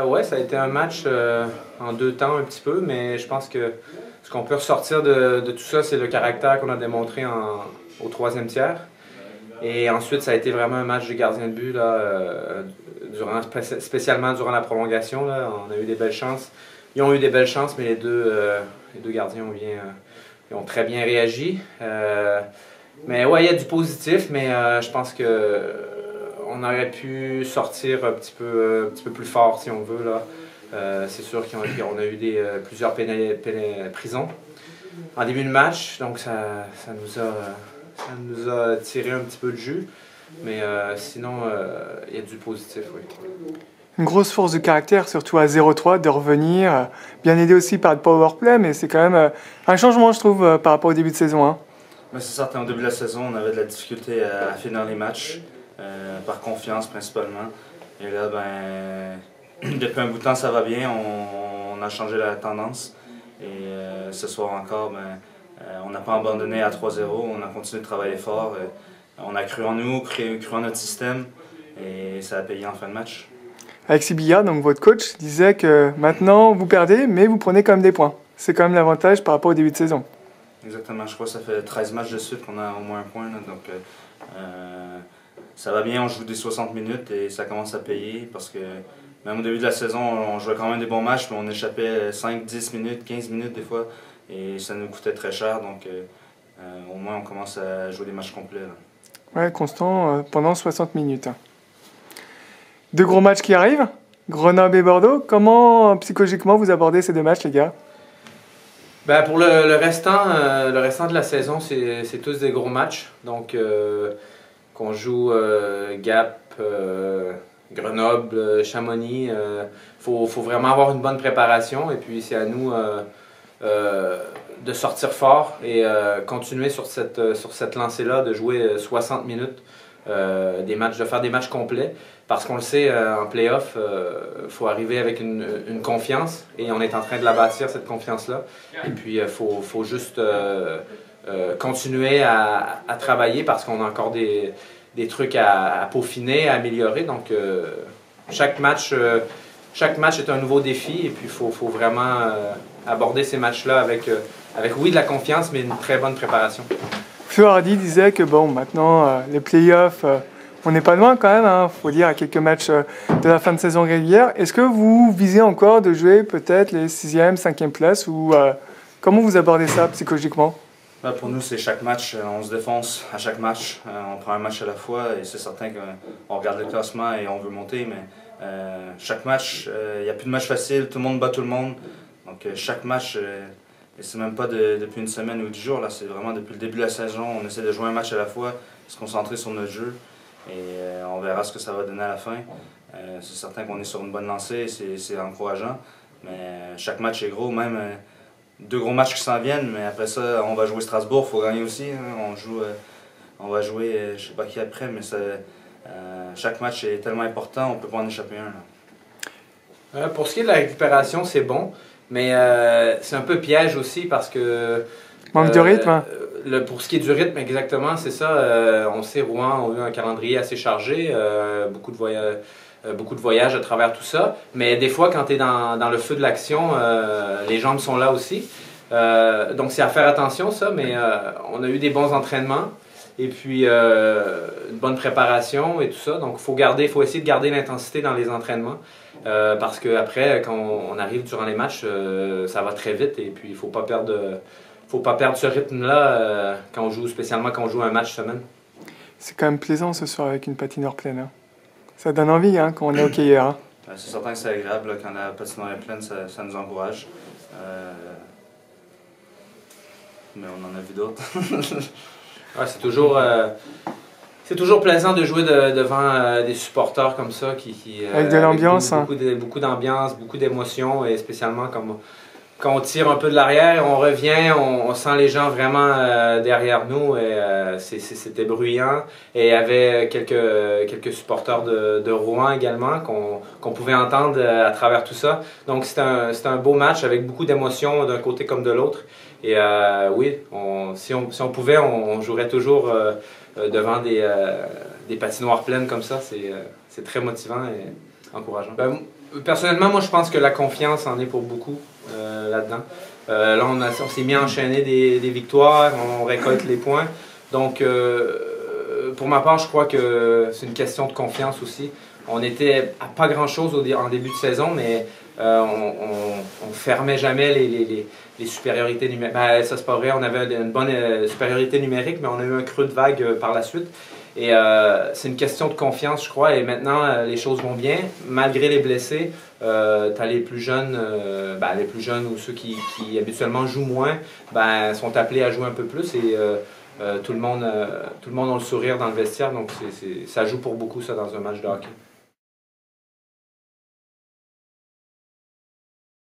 Ouais, ça a été un match en deux temps un petit peu, mais je pense que ce qu'on peut ressortir de tout ça, c'est le caractère qu'on a démontré au troisième tiers. Et ensuite, ça a été vraiment un match de gardien de but, là, spécialement durant la prolongation. Là, on a eu des belles chances. Ils ont eu des belles chances, mais les deux gardiens ils ont très bien réagi. Mais ouais, il y a du positif, mais je pense que on aurait pu sortir un petit peu plus fort si on veut. Là. C'est sûr qu'on a eu plusieurs prisons en début de match, donc ça nous a tiré un petit peu de jus. Mais sinon, il y a du positif, oui. Une grosse force de caractère, surtout à 0-3, de revenir, bien aidé aussi par le power play, mais c'est quand même un changement, je trouve, par rapport au début de saison. Hein. C'est certain, au début de la saison, on avait de la difficulté à finir les matchs, par confiance principalement. Et là, depuis un bout de temps, ça va bien, on a changé la tendance. Et ce soir encore, on n'a pas abandonné à 3-0, on a continué de travailler fort. On a cru en nous, cru en notre système, et ça a payé en fin de match. Alexis Billard, donc votre coach, disait que maintenant vous perdez, mais vous prenez quand même des points. C'est quand même l'avantage par rapport au début de saison. Exactement, je crois que ça fait 13 matchs de suite qu'on a au moins un point. Là, donc ça va bien, on joue des 60 minutes et ça commence à payer parce que même au début de la saison, on jouait quand même des bons matchs, mais on échappait 5, 10 minutes, 15 minutes des fois et ça nous coûtait très cher. Donc au moins on commence à jouer des matchs complets. Là. Ouais, constant pendant 60 minutes. Deux gros matchs qui arrivent, Grenoble et Bordeaux. Comment psychologiquement vous abordez ces deux matchs, les gars? Pour le restant de la saison, c'est tous des gros matchs. Donc, qu'on joue Gap, Grenoble, Chamonix, faut vraiment avoir une bonne préparation. Et puis, c'est à nous de sortir fort et continuer sur cette lancée-là, de jouer 60 minutes, de faire des matchs complets. Parce qu'on le sait, en play-off, faut arriver avec une confiance et on est en train de la bâtir, cette confiance-là. Et puis, il faut juste continuer à travailler parce qu'on a encore des trucs à peaufiner, à améliorer. Donc, chaque match est un nouveau défi et puis il faut vraiment aborder ces matchs-là avec, oui, de la confiance, mais une très bonne préparation. Feu Hardy disait que bon, maintenant, les play-offs... on n'est pas loin quand même, hein, faut dire, à quelques matchs de la fin de saison régulière. Est-ce que vous visez encore de jouer peut-être les 6e, 5e places ou comment vous abordez ça psychologiquement? Pour nous, c'est chaque match, on se défonce à chaque match. On prend un match à la fois et c'est certain qu'on regarde le classement et on veut monter, mais chaque match, il n'y a plus de match facile, tout le monde bat tout le monde. Donc chaque match, et c'est même pas depuis une semaine ou 10 jours, là, c'est vraiment depuis le début de la saison, on essaie de jouer un match à la fois, se concentrer sur notre jeu. Et on verra ce que ça va donner à la fin. C'est certain qu'on est sur une bonne lancée, c'est encourageant. Mais chaque match est gros, même deux gros matchs qui s'en viennent. Mais après ça, on va jouer Strasbourg, il faut gagner aussi. Hein. On va jouer, je ne sais pas qui après, mais chaque match est tellement important, on ne peut pas en échapper un. Là. Pour ce qui est de la récupération, c'est bon. Mais c'est un peu piège aussi parce que... Manque de rythme, hein. Pour ce qui est du rythme, exactement, c'est ça. On sait, Rouen a eu un calendrier assez chargé, beaucoup de voyages à travers tout ça. Mais des fois, quand tu es dans le feu de l'action, les jambes sont là aussi. Donc, c'est à faire attention, ça. Mais on a eu des bons entraînements et puis une bonne préparation et tout ça. Donc, il faut essayer de garder l'intensité dans les entraînements. Parce qu'après, quand on arrive durant les matchs, ça va très vite et puis il ne faut pas perdre ce rythme-là spécialement quand on joue un match semaine. C'est quand même plaisant ce soir avec une patinoire pleine. Hein. Ça donne envie hein, quand on est hockeyeur. Hein. C'est certain que c'est agréable là, quand la patinoire est pleine, ça nous encourage. Mais on en a vu d'autres. Ouais, c'est toujours plaisant de jouer devant des supporters comme ça avec de l'ambiance. Beaucoup d'ambiance, beaucoup d'émotions et spécialement quand on tire un peu de l'arrière, on revient, on sent les gens vraiment derrière nous et c'était bruyant. Et il y avait quelques supporters de Rouen également qu'on pouvait entendre à travers tout ça. Donc c'était un beau match avec beaucoup d'émotions d'un côté comme de l'autre. Et oui, si on pouvait, on jouerait toujours devant des patinoires pleines comme ça. C'est très motivant et encourageant. Personnellement, moi, je pense que la confiance en est pour beaucoup là-dedans. Là, on s'est mis à enchaîner des victoires, on récolte les points. Donc, pour ma part, je crois que c'est une question de confiance aussi. On était à pas grand-chose en début de saison, mais on fermait jamais les supériorités numériques. Ben, ça, c'est pas vrai, on avait une bonne supériorité numérique, mais on a eu un creux de vague par la suite. Et c'est une question de confiance, je crois. Et maintenant, les choses vont bien. Malgré les blessés, tu as les plus jeunes ou ceux qui habituellement jouent moins, sont appelés à jouer un peu plus. Et tout le monde a le sourire dans le vestiaire. Donc, ça joue pour beaucoup, ça, dans un match de hockey.